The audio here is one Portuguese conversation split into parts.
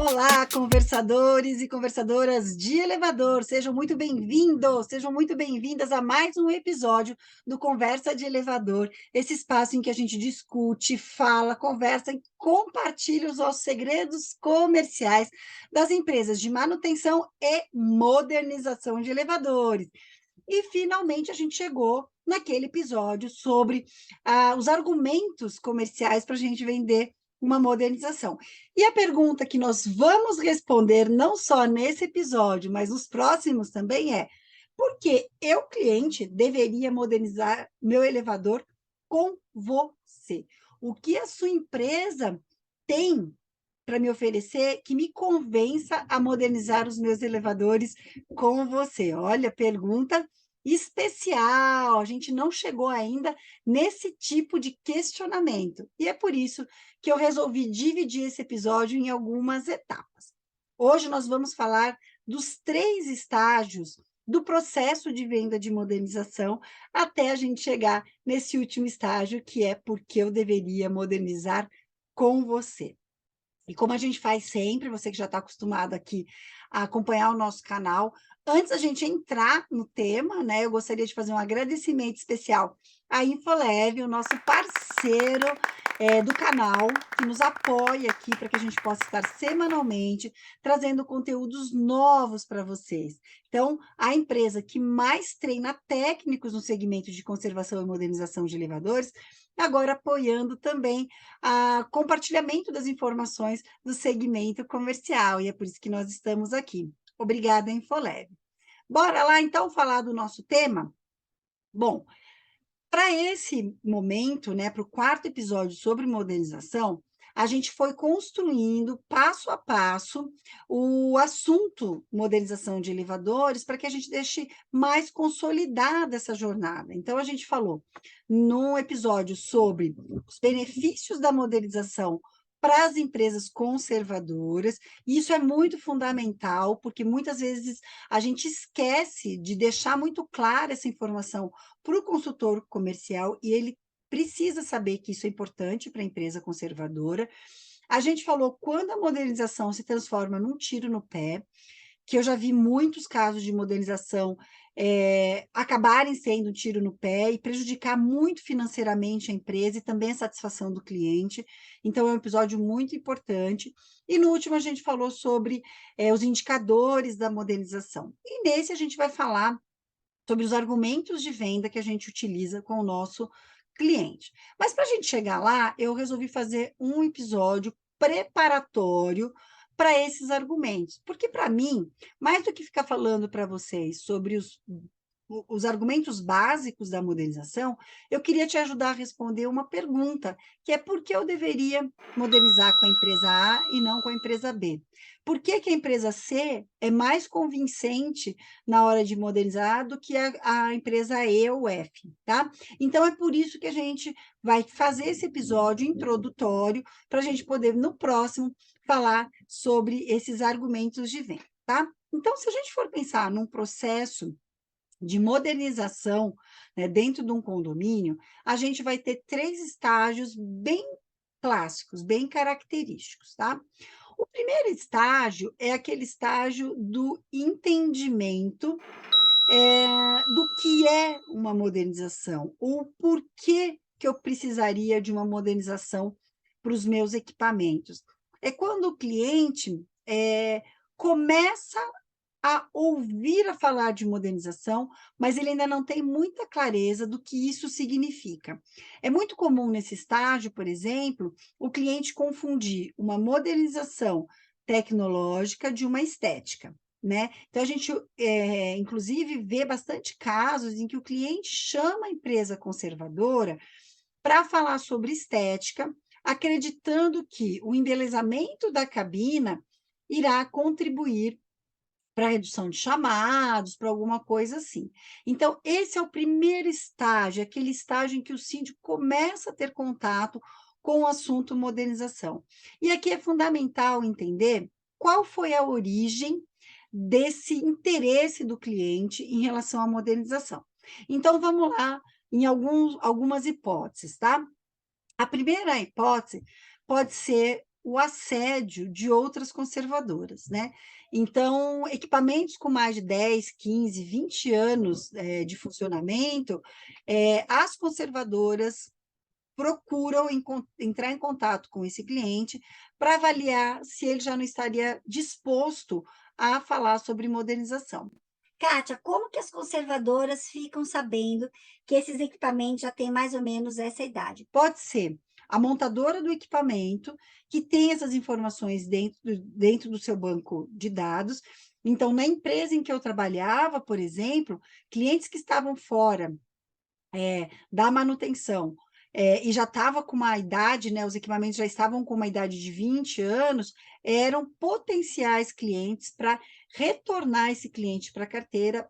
Olá, conversadores e conversadoras de elevador, sejam muito bem-vindos, sejam muito bem-vindas a mais um episódio do Conversa de Elevador, esse espaço em que a gente discute, fala, conversa e compartilha os nossos segredos comerciais das empresas de manutenção e modernização de elevadores. E finalmente a gente chegou naquele episódio sobre os argumentos comerciais para a gente vender uma modernização. E a pergunta que nós vamos responder, não só nesse episódio, mas nos próximos também é: por que eu, cliente, deveria modernizar meu elevador com você? O que a sua empresa tem para me oferecer que me convença a modernizar os meus elevadores com você? Olha, pergunta especial. A gente não chegou ainda nesse tipo de questionamento. E é por isso que eu resolvi dividir esse episódio em algumas etapas. Hoje nós vamos falar dos 3 estágios do processo de venda de modernização até a gente chegar nesse último estágio, que é porque eu deveria modernizar com você. E como a gente faz sempre, você que já está acostumado aqui a acompanhar o nosso canal, antes da gente entrar no tema, né, eu gostaria de fazer um agradecimento especial à Infolev, o nosso parceiro do canal, que nos apoia aqui para que a gente possa estar semanalmente trazendo conteúdos novos para vocês. Então, a empresa que mais treina técnicos no segmento de conservação e modernização de elevadores, agora apoiando também a compartilhamento das informações do segmento comercial, e é por isso que nós estamos aqui. Obrigada, Infolev. Bora lá, então, falar do nosso tema? Bom, para esse momento, né, para o quarto episódio sobre modernização, a gente foi construindo passo a passo o assunto modernização de elevadores para que a gente deixe mais consolidada essa jornada. Então, a gente falou no episódio sobre os benefícios da modernização para as empresas conservadoras, e isso é muito fundamental, porque muitas vezes a gente esquece de deixar muito clara essa informação para o consultor comercial, e ele precisa saber que isso é importante para a empresa conservadora. A gente falou quando a modernização se transforma num tiro no pé, que eu já vi muitos casos de modernização acabarem sendo um tiro no pé e prejudicar muito financeiramente a empresa e também a satisfação do cliente. Então, é um episódio muito importante. E no último, a gente falou sobre os indicadores da modernização. E nesse, a gente vai falar sobre os argumentos de venda que a gente utiliza com o nosso cliente. Mas para a gente chegar lá, eu resolvi fazer um episódio preparatório para esses argumentos, porque para mim, mais do que ficar falando para vocês sobre os argumentos básicos da modernização, eu queria te ajudar a responder uma pergunta, que é por que eu deveria modernizar com a empresa A e não com a empresa B? Por que que a empresa C é mais convincente na hora de modernizar do que a empresa E ou F, tá? Então, é por isso que a gente vai fazer esse episódio introdutório para a gente poder, no próximo, falar sobre esses argumentos de venda, tá? Então, se a gente for pensar num processo de modernização, né, dentro de um condomínio, a gente vai ter 3 estágios bem clássicos, bem característicos, tá? O primeiro estágio é aquele estágio do entendimento do que é uma modernização, ou por que eu precisaria de uma modernização para os meus equipamentos. É quando o cliente começa a ouvir a falar de modernização, mas ele ainda não tem muita clareza do que isso significa. É muito comum nesse estágio, por exemplo, o cliente confundir uma modernização tecnológica de uma estética, né? Então, a gente, inclusive, vê bastante casos em que o cliente chama a empresa conservadora para falar sobre estética, acreditando que o embelezamento da cabina irá contribuir para redução de chamados, para alguma coisa assim. Então, esse é o primeiro estágio, aquele estágio em que o síndico começa a ter contato com o assunto modernização. E aqui é fundamental entender qual foi a origem desse interesse do cliente em relação à modernização. Então, vamos lá em algumas hipóteses, tá? A primeira hipótese pode ser o assédio de outras conservadoras, né. Então, equipamentos com mais de 10, 15, 20 anos, de funcionamento, as conservadoras procuram entrar em contato com esse cliente para avaliar se ele já não estaria disposto a falar sobre modernização. Kátia, como que as conservadoras ficam sabendo que esses equipamentos já têm mais ou menos essa idade? Pode ser a montadora do equipamento, que tem essas informações dentro do seu banco de dados. Então, na empresa em que eu trabalhava, por exemplo, clientes que estavam fora da manutenção, e já estava com uma idade, né, os equipamentos já estavam com uma idade de 20 anos, eram potenciais clientes para retornar esse cliente para a carteira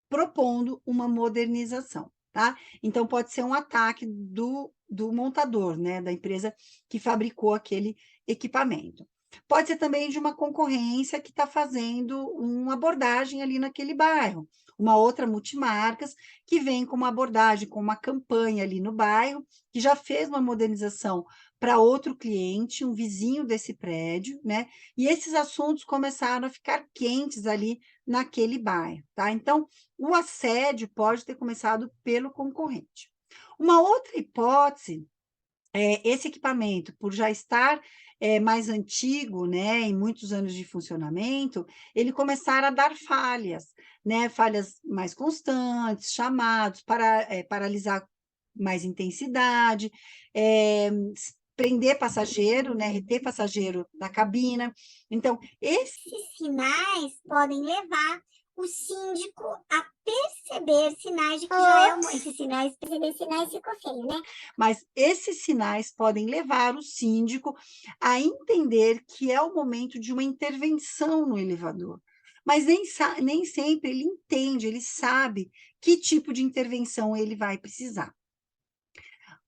propondo uma modernização, tá. Então pode ser um ataque do montador, né, da empresa que fabricou aquele equipamento. Pode ser também de uma concorrência que está fazendo uma abordagem ali naquele bairro, uma outra multimarcas que vem com uma abordagem, com uma campanha ali no bairro, que já fez uma modernização para outro cliente, um vizinho desse prédio, né, e esses assuntos começaram a ficar quentes ali naquele bairro, tá. Então, o assédio pode ter começado pelo concorrente. Uma outra hipótese é esse equipamento, por já estar mais antigo, né, em muitos anos de funcionamento, ele começar a dar falhas, né, falhas mais constantes, chamados, paralisar mais intensidade, prender passageiro, né, reter passageiro na cabina. Então, esse Esses sinais podem levar o síndico a perceber sinais de que já é um esses sinais, perceber sinais ficou feio, né? Mas esses sinais podem levar o síndico a entender que é o momento de uma intervenção no elevador. Mas nem sempre ele entende, ele sabe que tipo de intervenção ele vai precisar.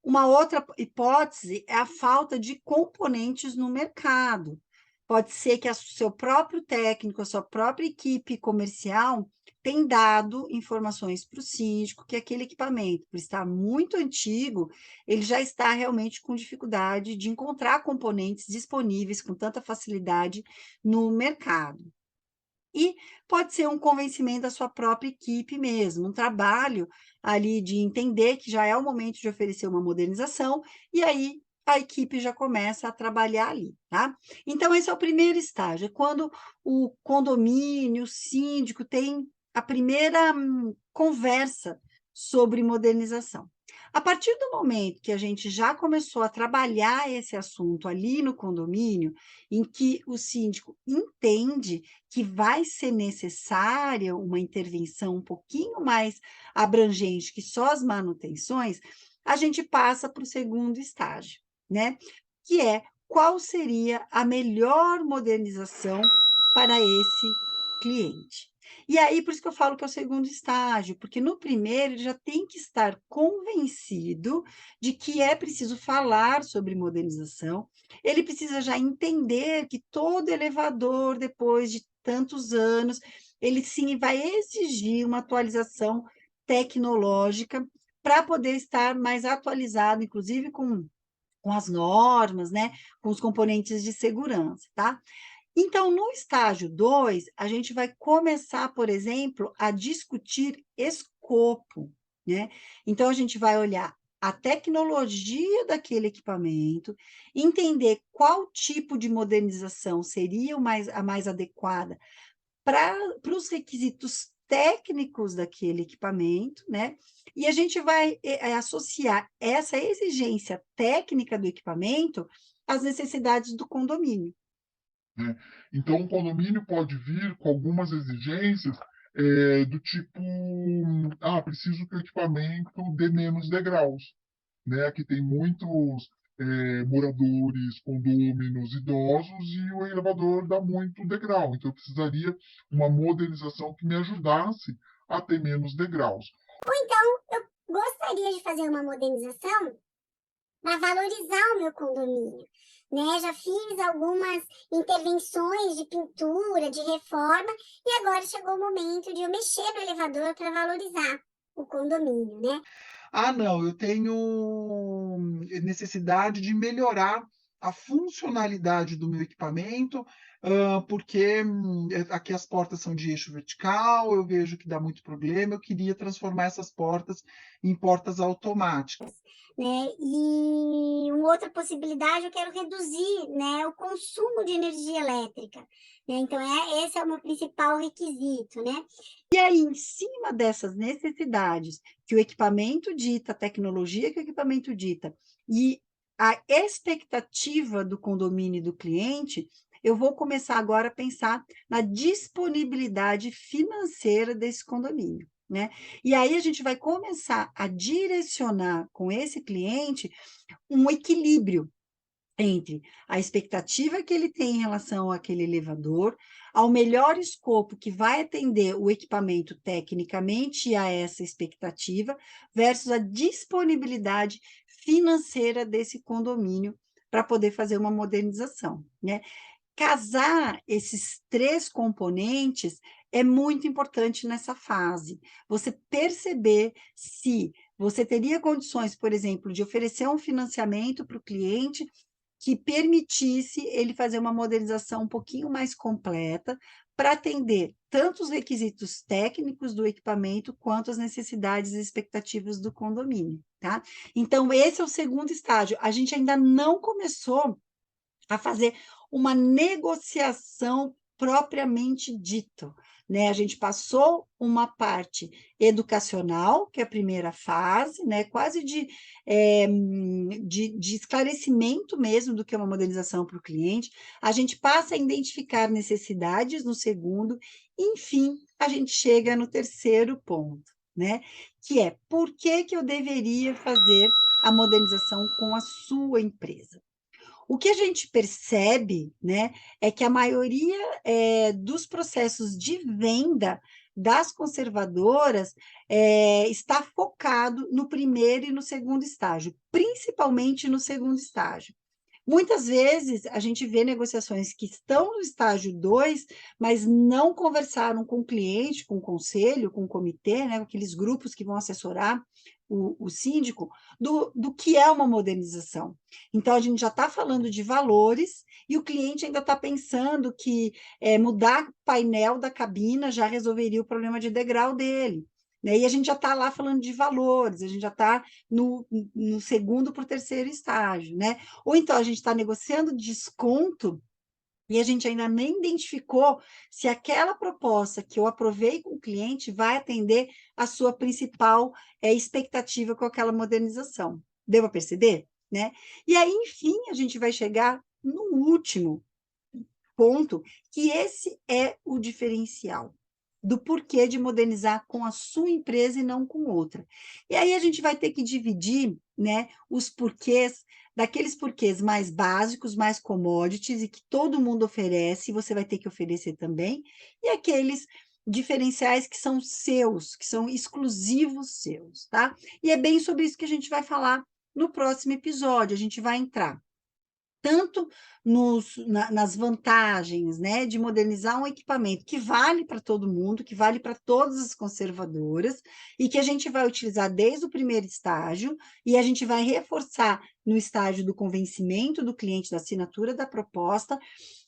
Uma outra hipótese é a falta de componentes no mercado. Pode ser que o seu próprio técnico, a sua própria equipe comercial tem dado informações para o síndico que aquele equipamento, por estar muito antigo, ele já está realmente com dificuldade de encontrar componentes disponíveis com tanta facilidade no mercado. E pode ser um convencimento da sua própria equipe mesmo, um trabalho ali de entender que já é o momento de oferecer uma modernização, e aí a equipe já começa a trabalhar ali, tá? Então, esse é o primeiro estágio, é quando o condomínio, o síndico tem a primeira conversa sobre modernização. A partir do momento que a gente já começou a trabalhar esse assunto ali no condomínio, em que o síndico entende que vai ser necessária uma intervenção um pouquinho mais abrangente que só as manutenções, a gente passa para o segundo estágio, né? Que é qual seria a melhor modernização para esse cliente. E aí, por isso que eu falo que é o segundo estágio, porque no primeiro ele já tem que estar convencido de que é preciso falar sobre modernização, ele precisa já entender que todo elevador, depois de tantos anos, ele sim vai exigir uma atualização tecnológica para poder estar mais atualizado, inclusive com as normas, né, com os componentes de segurança, tá? Então, no estágio 2, a gente vai começar, por exemplo, a discutir escopo, né? Então, a gente vai olhar a tecnologia daquele equipamento, entender qual tipo de modernização seria a mais adequada para os requisitos técnicos daquele equipamento, né? E a gente vai associar essa exigência técnica do equipamento às necessidades do condomínio. Né? Então, o condomínio pode vir com algumas exigências do tipo, preciso que o equipamento dê menos degraus, né? Aqui tem muitos moradores, condôminos idosos e o elevador dá muito degrau, então eu precisaria uma modernização que me ajudasse a ter menos degraus. Ou então, eu gostaria de fazer uma modernização para valorizar o meu condomínio, né? Já fiz algumas intervenções de pintura, de reforma, e agora chegou o momento de eu mexer no elevador para valorizar o condomínio, né? Ah, não, eu tenho necessidade de melhorar a funcionalidade do meu equipamento, porque aqui as portas são de eixo vertical, eu vejo que dá muito problema, eu queria transformar essas portas em portas automáticas. Né? E uma outra possibilidade, eu quero reduzir, né, o consumo de energia elétrica. Né? Então, esse é o meu principal requisito, né? E aí, em cima dessas necessidades que o equipamento dita, a tecnologia que o equipamento dita, e a expectativa do condomínio e do cliente, eu vou começar agora a pensar na disponibilidade financeira desse condomínio, né? E aí a gente vai começar a direcionar com esse cliente um equilíbrio entre a expectativa que ele tem em relação àquele elevador, ao melhor escopo que vai atender o equipamento tecnicamente a essa expectativa, versus a disponibilidade financeira desse condomínio para poder fazer uma modernização, né? Casar esses 3 componentes é muito importante nessa fase. Você perceber se você teria condições, por exemplo, de oferecer um financiamento para o cliente que permitisse ele fazer uma modernização um pouquinho mais completa para atender tanto os requisitos técnicos do equipamento quanto as necessidades e expectativas do condomínio, tá? Então, esse é o segundo estágio. A gente ainda não começou a fazer uma negociação propriamente dito, né? A gente passou uma parte educacional, que é a primeira fase, né? Quase de esclarecimento mesmo do que é uma modernização para o cliente. A gente passa a identificar necessidades no segundo, enfim, a gente chega no terceiro ponto, né? Que é por que eu deveria fazer a modernização com a sua empresa? O que a gente percebe, né, é que a maioria dos processos de venda das conservadoras está focado no primeiro e no segundo estágio, principalmente no segundo estágio. Muitas vezes a gente vê negociações que estão no estágio 2, mas não conversaram com o cliente, com o conselho, com o comitê, né, com aqueles grupos que vão assessorar o síndico, do que é uma modernização. Então, a gente já está falando de valores e o cliente ainda está pensando que mudar o painel da cabina já resolveria o problema de degrau dele. Né? E a gente já está lá falando de valores, a gente já está no segundo para o terceiro estágio, né? Ou então a gente está negociando desconto e a gente ainda nem identificou se aquela proposta que eu aprovei com o cliente vai atender a sua principal expectativa com aquela modernização. Deu para perceber? Né? E aí, enfim, a gente vai chegar no último ponto, que esse é o diferencial do porquê de modernizar com a sua empresa e não com outra. E aí a gente vai ter que dividir, né, os porquês, daqueles porquês mais básicos, mais commodities, e que todo mundo oferece, você vai ter que oferecer também, e aqueles diferenciais que são seus, que são exclusivos seus, tá? E é bem sobre isso que a gente vai falar no próximo episódio, a gente vai entrar tanto nas vantagens, né, de modernizar um equipamento que vale para todo mundo, que vale para todas as conservadoras, e que a gente vai utilizar desde o primeiro estágio, e a gente vai reforçar no estágio do convencimento do cliente, da assinatura da proposta,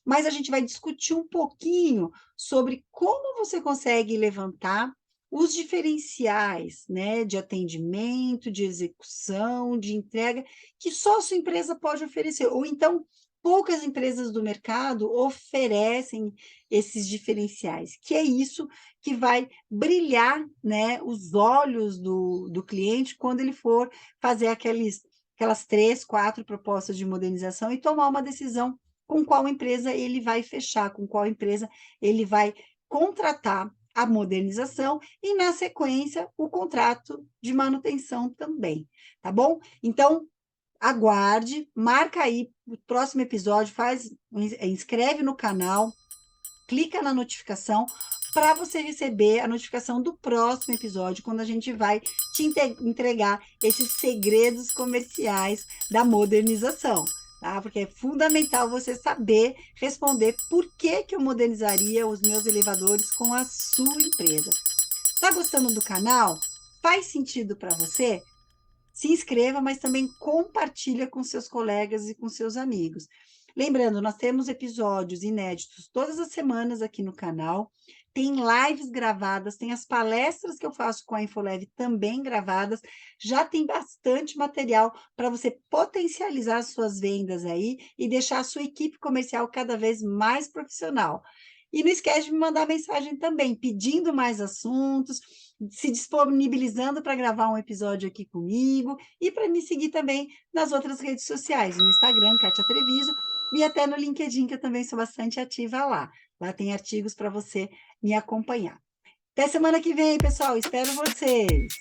mas a gente vai discutir um pouquinho sobre como você consegue levantar os diferenciais, né, de atendimento, de execução, de entrega, que só a sua empresa pode oferecer, ou então poucas empresas do mercado oferecem esses diferenciais, que é isso que vai brilhar, né, os olhos do cliente quando ele for fazer aquelas 3, 4 propostas de modernização e tomar uma decisão com qual empresa ele vai fechar, com qual empresa ele vai contratar a modernização e, na sequência, o contrato de manutenção também, tá bom? Então, aguarde, marca aí o próximo episódio, inscreve no canal, clica na notificação para você receber a notificação do próximo episódio, quando a gente vai te entregar esses segredos comerciais da modernização. Tá? Porque é fundamental você saber responder por que eu modernizaria os meus elevadores com a sua empresa. Está gostando do canal? Faz sentido para você? se inscreva, mas também compartilha com seus colegas e com seus amigos. Lembrando, nós temos episódios inéditos todas as semanas aqui no canal, tem lives gravadas, tem as palestras que eu faço com a Infoleve também gravadas, já tem bastante material para você potencializar as suas vendas aí e deixar a sua equipe comercial cada vez mais profissional. E não esquece de me mandar mensagem também, pedindo mais assuntos, se disponibilizando para gravar um episódio aqui comigo e para me seguir também nas outras redes sociais, no Instagram, Kátia Treviso, e até no LinkedIn, que eu também sou bastante ativa lá. Lá tem artigos para você me acompanhar. Até semana que vem, pessoal. Espero vocês.